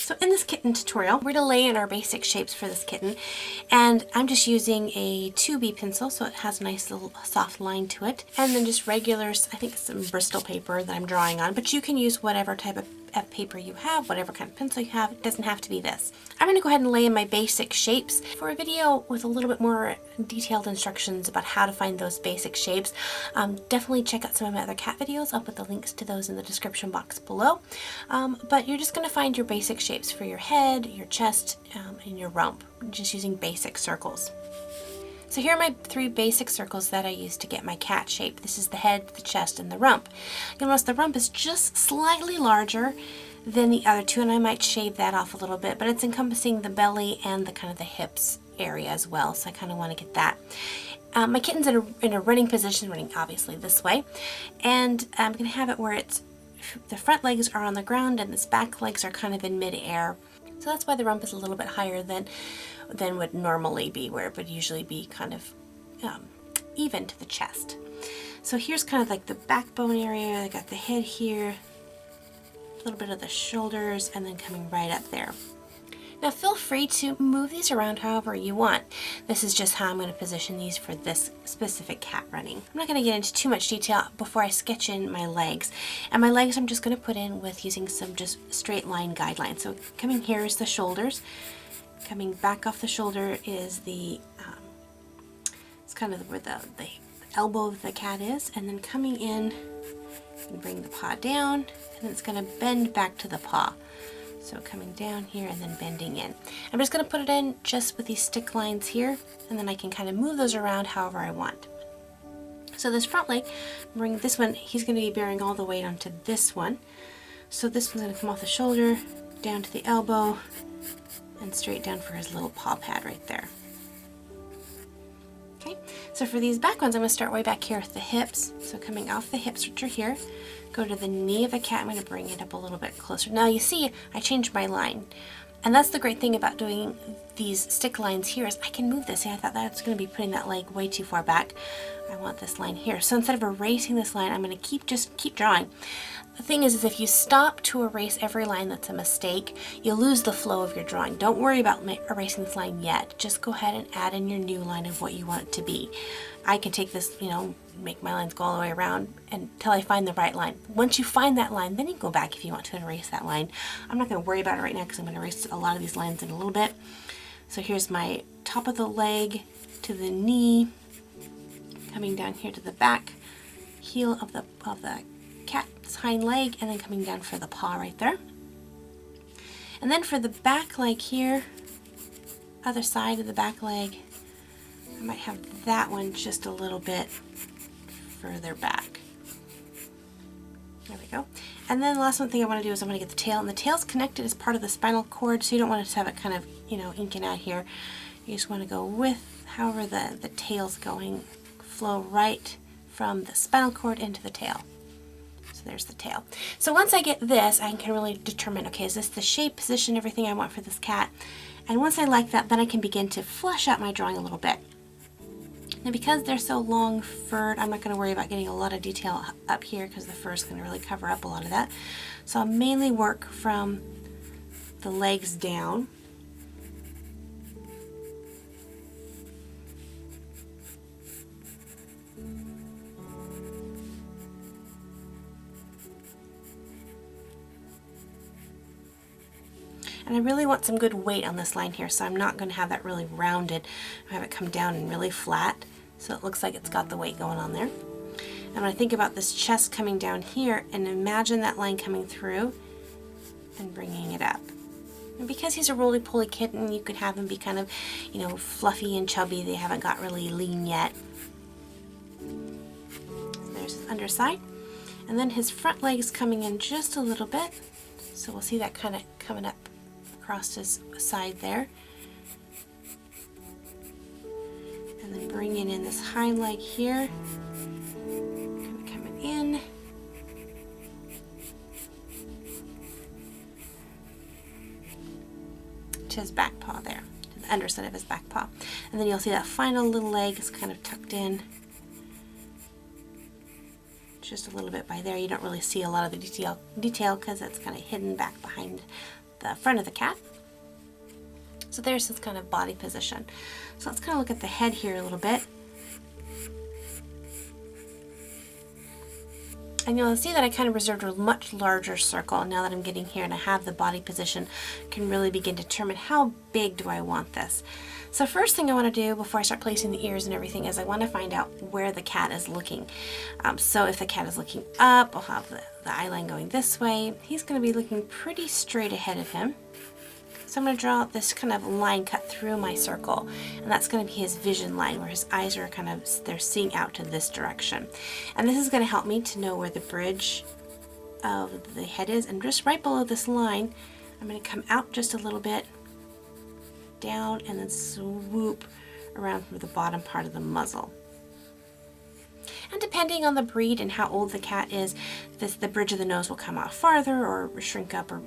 So in this kitten tutorial, we're going to lay in our basic shapes for this kitten, and I'm just using a 2B pencil so it has a nice little soft line to it, and then just regular, I think it's some Bristol paper that I'm drawing on, but you can use whatever type of paper you have, whatever kind of pencil you have. It doesn't have to be this. I'm going to go ahead and lay in my basic shapes. For a video with a little bit more detailed instructions about how to find those basic shapes, definitely check out some of my other cat videos. I'll put the links to those in the description box below. But you're just going to find your basic shapes for your head, your chest, and your rump, just using basic circles. So here are my 3 basic circles that I use to get my cat shape. This is the head, the chest, and the rump. You'll notice the rump is just slightly larger than the other 2, and I might shave that off a little bit, but it's encompassing the belly and the kind of the hips area as well, so I kind of want to get that. My kitten's in a running position, running obviously this way, and I'm going to have it where it's the front legs are on the ground and its back legs are kind of in mid-air. So that's why the rump is a little bit higher than would normally be, where it would usually be kind of even to the chest. So here's kind of like the backbone area. I got the head here, a little bit of the shoulders, and then coming right up there. Now feel free to move these around however you want. This is just how I'm going to position these for this specific cat running. I'm not going to get into too much detail before I sketch in my legs. And my legs I'm just going to put in with using some just straight line guidelines. So coming here is the shoulders. Coming back off the shoulder is the, it's kind of where the elbow of the cat is. And then coming in, and bring the paw down, and then it's going to bend back to the paw. So coming down here and then bending in. I'm just going to put it in just with these stick lines here, and then I can kind of move those around however I want. So this front leg, bring this one, he's going to be bearing all the weight onto this one. So this one's going to come off the shoulder, down to the elbow, and straight down for his little paw pad right there. Okay, so for these back ones, I'm going to start way back here with the hips. So coming off the hips, which are here, go to the knee of the cat. I'm going to bring it up a little bit closer. Now you see, I changed my line. And that's the great thing about doing these stick lines here is I can move this. See, I thought that's going to be putting that leg way too far back. I want this line here. So instead of erasing this line, I'm going to just keep drawing. The thing is if you stop to erase every line that's a mistake, you'll lose the flow of your drawing. Don't worry about erasing this line yet. Just go ahead and add in your new line of what you want it to be. I can take this, make my lines go all the way around until I find the right line. Once you find that line, then you can go back if you want to erase that line. I'm not going to worry about it right now because I'm going to erase a lot of these lines in a little bit. So here's my top of the leg to the knee, coming down here to the back heel of the cat's hind leg, and then coming down for the paw right there. And then for the back leg here, other side of the back leg, I might have that one just a little bit further back. There we go. And then the last one thing I want to do is I want to get the tail, and the tail's connected as part of the spinal cord, so you don't want to have it kind of, inking out here. You just want to go with however the tail's going, flow right from the spinal cord into the tail. So there's the tail. So once I get this, I can really determine, okay, is this the shape, position, everything I want for this cat? And once I like that, then I can begin to flesh out my drawing a little bit. Now because they're so long furred, I'm not going to worry about getting a lot of detail up here because the fur is going to really cover up a lot of that. So I'll mainly work from the legs down. And I really want some good weight on this line here, so I'm not going to have that really rounded. I have it come down and really flat, so it looks like it's got the weight going on there. And when I think about this chest coming down here, and imagine that line coming through and bringing it up. And because he's a roly-poly kitten, you could have him be kind of, fluffy and chubby. They haven't got really lean yet. So there's his underside. And then his front leg's coming in just a little bit. So we'll see that kind of coming up across his side there. And then bringing in this hind leg here. Coming in. To his back paw there, to the underside of his back paw. And then you'll see that final little leg is kind of tucked in. Just a little bit by there. You don't really see a lot of the detail because it's kind of hidden back behind the front of the cat. So there's this kind of body position. So let's kind of look at the head here a little bit. And you'll see that I kind of reserved a much larger circle. Now that I'm getting here and I have the body position, I can really begin to determine how big do I want this. So first thing I want to do before I start placing the ears and everything is I want to find out where the cat is looking. So if the cat is looking up, I'll have the eye line going this way. He's going to be looking pretty straight ahead of him. So I'm going to draw this kind of line cut through my circle, and that's going to be his vision line where his eyes are kind of, they're seeing out to this direction. And this is going to help me to know where the bridge of the head is, and just right below this line I'm going to come out just a little bit, down, and then swoop around from the bottom part of the muzzle. And depending on the breed and how old the cat is, the bridge of the nose will come out farther or shrink up, or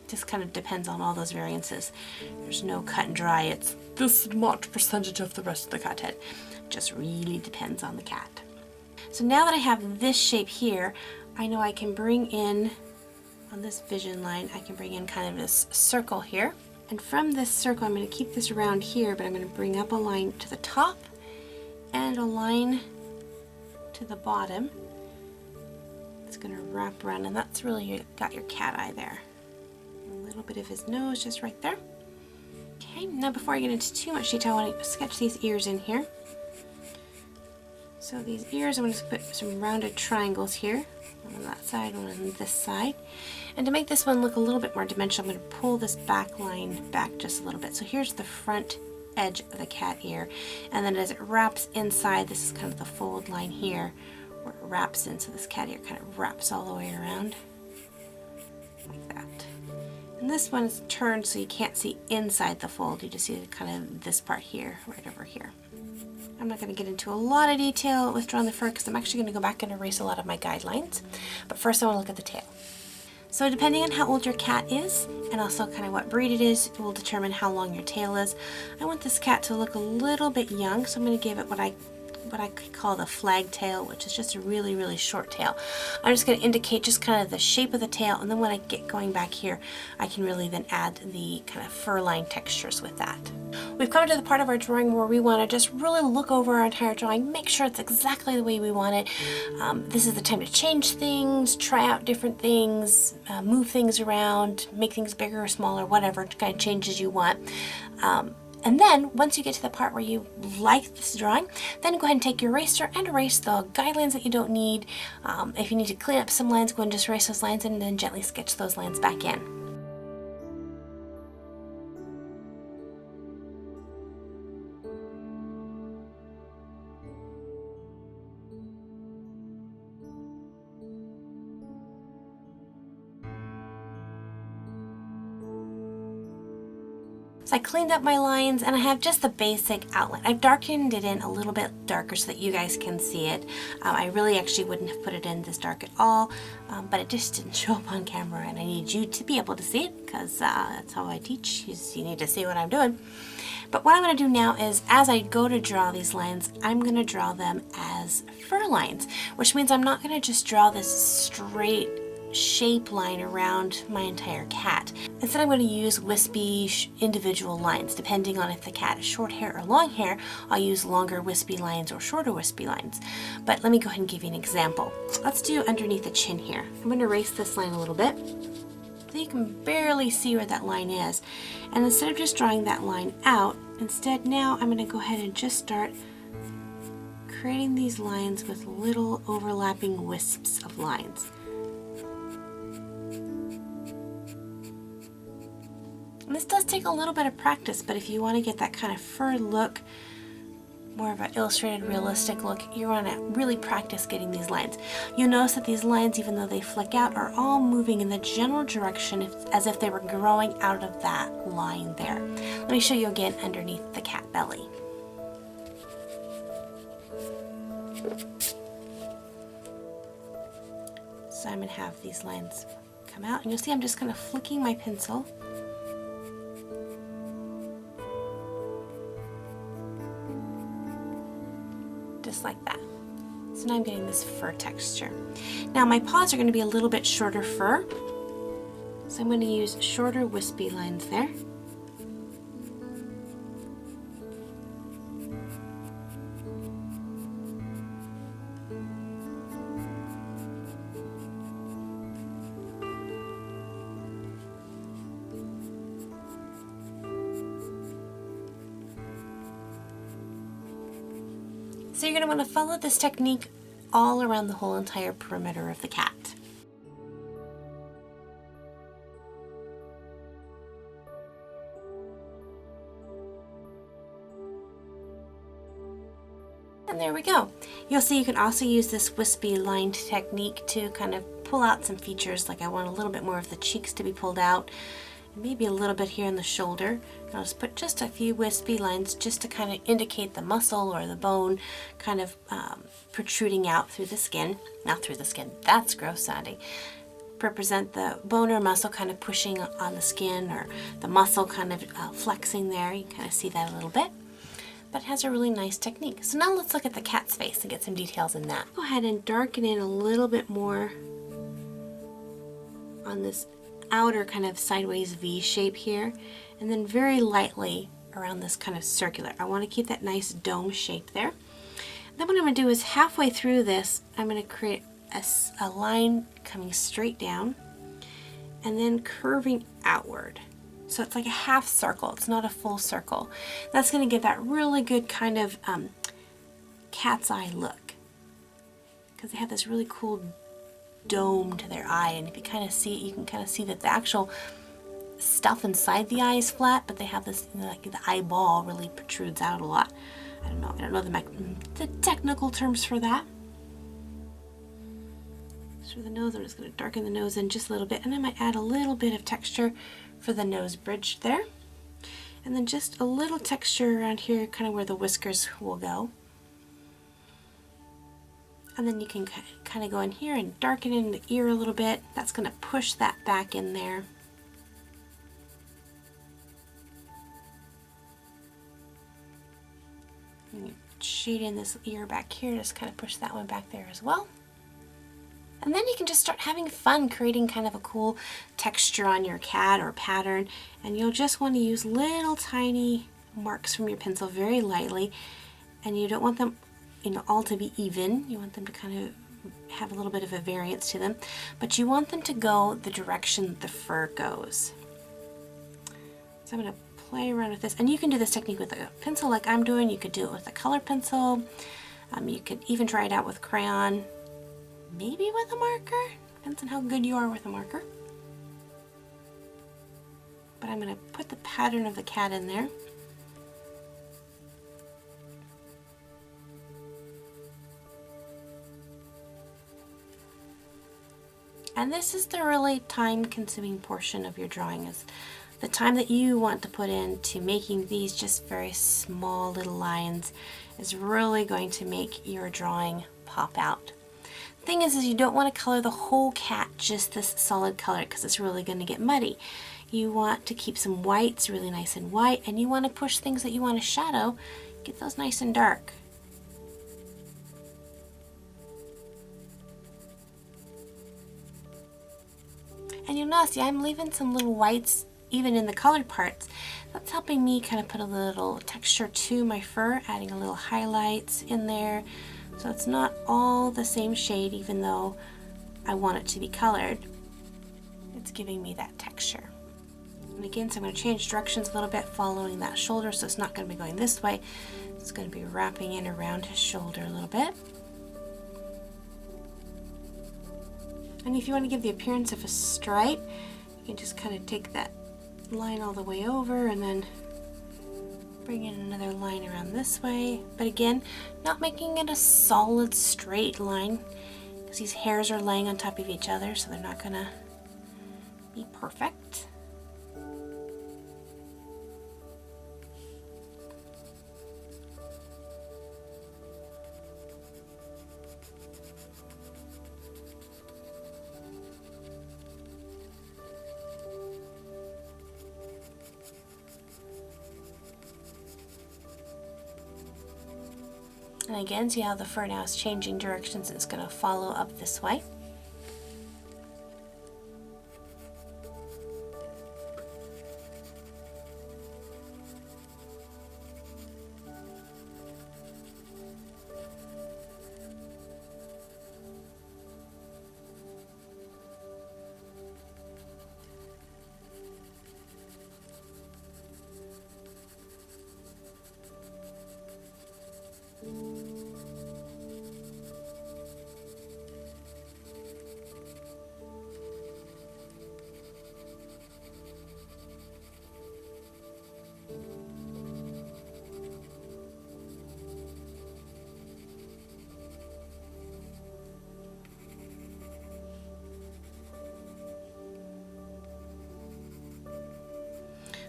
just kind of depends on all those variances. There's no cut and dry, it's this much percentage of the rest of the cat head. It just really depends on the cat. So now that I have this shape here, I know I can bring in, on this vision line, I can bring in kind of this circle here. And from this circle, I'm going to keep this around here, but I'm going to bring up a line to the top and a line to the bottom. It's going to wrap around, and that's really got your cat eye there. A little bit of his nose just right there. Okay, now before I get into too much detail, I want to sketch these ears in here. So these ears, I'm going to put some rounded triangles here, one on that side, one on this side. And to make this one look a little bit more dimensional, I'm going to pull this back line back just a little bit. So here's the front edge of the cat ear, and then as it wraps inside, this is kind of the fold line here where it wraps in, so this cat ear kind of wraps all the way around like that. And this one is turned so you can't see inside the fold, you just see kind of this part here, right over here. I'm not going to get into a lot of detail with drawing the fur because I'm actually going to go back and erase a lot of my guidelines, but first I want to look at the tail. So depending on how old your cat is, and also kind of what breed it is, will determine how long your tail is. I want this cat to look a little bit young, so I'm going to give it what I call the flag tail, which is just a really, really short tail. I'm just going to indicate just kind of the shape of the tail, and then when I get going back here, I can really then add the kind of fur line textures with that. We've come to the part of our drawing where we want to just really look over our entire drawing, make sure it's exactly the way we want it. This is the time to change things, try out different things, move things around, make things bigger or smaller, whatever kind of changes you want. And then, once you get to the part where you like this drawing, then go ahead and take your eraser and erase the guidelines that you don't need. If you need to clean up some lines, go ahead and just erase those lines and then gently sketch those lines back in. So I cleaned up my lines and I have just the basic outline. I've darkened it in a little bit darker so that you guys can see it. I really actually wouldn't have put it in this dark at all, but it just didn't show up on camera, and I need you to be able to see it because that's how I teach. You need to see what I'm doing. But what I'm going to do now is, as I go to draw these lines, I'm going to draw them as fur lines, which means I'm not going to just draw this straight shape line around my entire cat. Instead, I'm going to use wispy individual lines. Depending on if the cat is short hair or long hair, I'll use longer wispy lines or shorter wispy lines. But let me go ahead and give you an example. Let's do underneath the chin here. I'm going to erase this line a little bit so you can barely see where that line is. And instead of just drawing that line out, instead now I'm going to go ahead and just start creating these lines with little overlapping wisps of lines. And this does take a little bit of practice, but if you want to get that kind of fur look, more of an illustrated, realistic look, you want to really practice getting these lines. You'll notice that these lines, even though they flick out, are all moving in the general direction as if they were growing out of that line there. Let me show you again underneath the cat belly. So I'm going to have these lines come out, and you'll see I'm just kind of flicking my pencil just like that. So now I'm getting this fur texture. Now my paws are going to be a little bit shorter fur, So I'm going to use shorter wispy lines there. So you're going to want to follow this technique all around the whole entire perimeter of the cat. And there we go. You'll see you can also use this wispy lined technique to kind of pull out some features, like I want a little bit more of the cheeks to be pulled out, and maybe a little bit here in the shoulder. And I'll just put just a few wispy lines just to kind of indicate the muscle or the bone kind of protruding out through the skin. Not through the skin, that's gross sounding. Represent the bone or muscle kind of pushing on the skin, or the muscle kind of flexing there. You can kind of see that a little bit. But it has a really nice technique. So now let's look at the cat's face and get some details in that. Go ahead and darken in a little bit more on this outer kind of sideways V shape here, and then very lightly around this kind of circular. I want to keep that nice dome shape there. Then what I'm going to do is halfway through this, I'm going to create a line coming straight down and then curving outward. So it's like a half circle, it's not a full circle. That's going to give that really good kind of cat's eye look, because they have this really cool dome to their eye, and if you kind of see it, you can kind of see that the actual stuff inside the eye is flat, but they have this, you know, like the eyeball really protrudes out a lot. I don't know the technical terms for that. So for the nose, I'm just going to darken the nose in just a little bit, and I might add a little bit of texture for the nose bridge there, and then just a little texture around here, kind of where the whiskers will go. And then you can kind of go in here and darken in the ear a little bit. That's going to push that back in there. And shade in this ear back here, just kind of push that one back there as well. And then you can just start having fun creating kind of a cool texture on your cat or pattern. And you'll just want to use little tiny marks from your pencil very lightly. And you don't want them, you know, all to be even. You want them to kind of have a little bit of a variance to them. But you want them to go the direction the fur goes. So I'm going to play around with this. And you can do this technique with a pencil like I'm doing. You could do it with a color pencil. You could even try it out with crayon. Maybe with a marker, depends on how good you are with a marker. But I'm going to put the pattern of the cat in there. And this is the really time-consuming portion of your drawing, is the time that you want to put into making these just very small little lines is really going to make your drawing pop out. Thing is you don't want to color the whole cat just this solid color, because it's really going to get muddy. You want to keep some whites really nice and white, and you want to push things that you want to shadow, get those nice and dark. And you'll notice, I'm leaving some little whites even in the colored parts. That's helping me kind of put a little texture to my fur, adding a little highlights in there. So it's not all the same shade, even though I want it to be colored. It's giving me that texture. And again, so I'm going to change directions a little bit following that shoulder, so it's not going to be going this way. It's going to be wrapping in around his shoulder a little bit. And if you want to give the appearance of a stripe, you can just kind of take that line all the way over and then bring in another line around this way, but again, not making it a solid straight line, because these hairs are laying on top of each other, so they're not gonna be perfect. And again, see how the fur now is changing directions. It's going to follow up this way.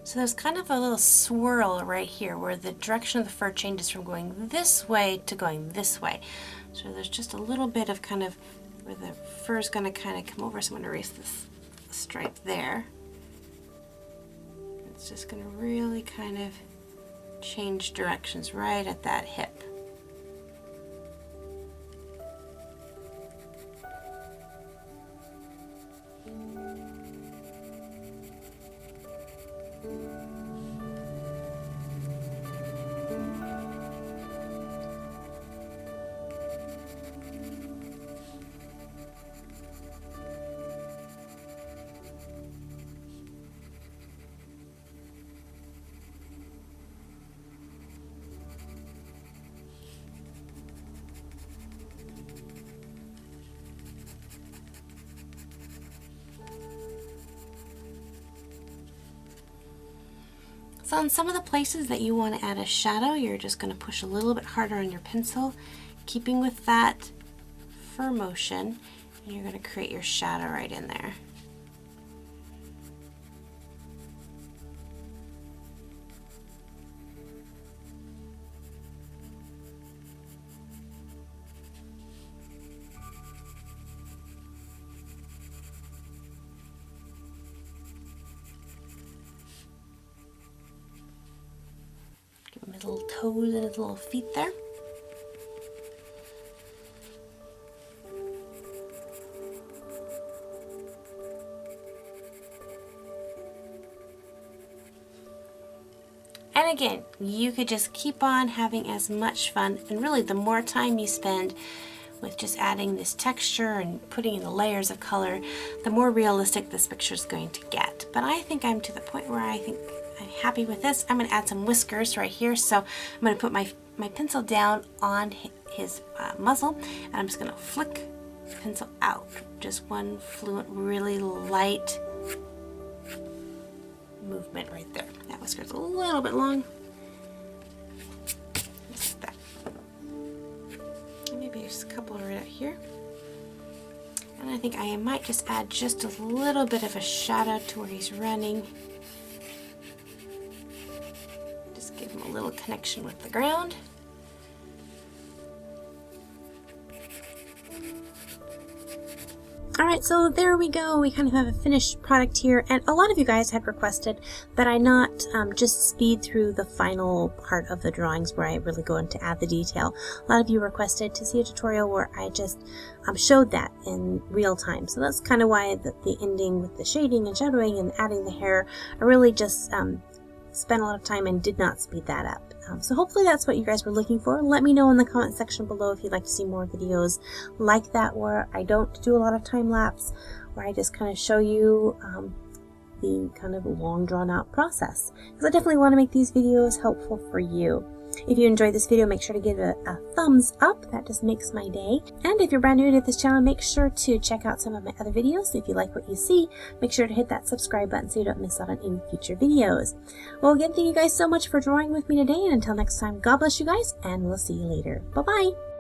So there's kind of a little swirl right here where the direction of the fur changes from going this way to going this way. So there's just a little bit of kind of where the fur is going to kind of come over. So I'm going to erase this stripe there. It's just going to really kind of change directions right at that hip. So on some of the places that you want to add a shadow, you're just going to push a little bit harder on your pencil, keeping with that fur motion, and you're going to create your shadow right in there. His little toes and his little feet there. And again, you could just keep on having as much fun, and really the more time you spend with just adding this texture and putting in the layers of color, the more realistic this picture is going to get. But I think I'm to the point where I think I'm happy with this. I'm going to add some whiskers right here. So I'm going to put my pencil down on his muzzle, and I'm just going to flick the pencil out. Just one fluent, really light movement right there. That whisker's a little bit long. Just that. And maybe just a couple right out here. And I think I might just add just a little bit of a shadow to where he's running. Give him a little connection with the ground. Alright, so there we go. We kind of have a finished product here, and a lot of you guys had requested that I not just speed through the final part of the drawings where I really go in to add the detail. A lot of you requested to see a tutorial where I just showed that in real time. So that's kind of why the ending with the shading and shadowing and adding the hair, I really just spent a lot of time and did not speed that up. So hopefully that's what you guys were looking for. Let me know in the comment section below if you'd like to see more videos like that where I don't do a lot of time lapse, where I just kind of show you the kind of long drawn out process. Because I definitely want to make these videos helpful for you. If you enjoyed this video, make sure to give it a thumbs up. That just makes my day. And if you're brand new to this channel, make sure to check out some of my other videos. If you like what you see, make sure to hit that subscribe button so you don't miss out on any future videos. Well, again, thank you guys so much for drawing with me today. And until next time, God bless you guys, and we'll see you later. Bye-bye.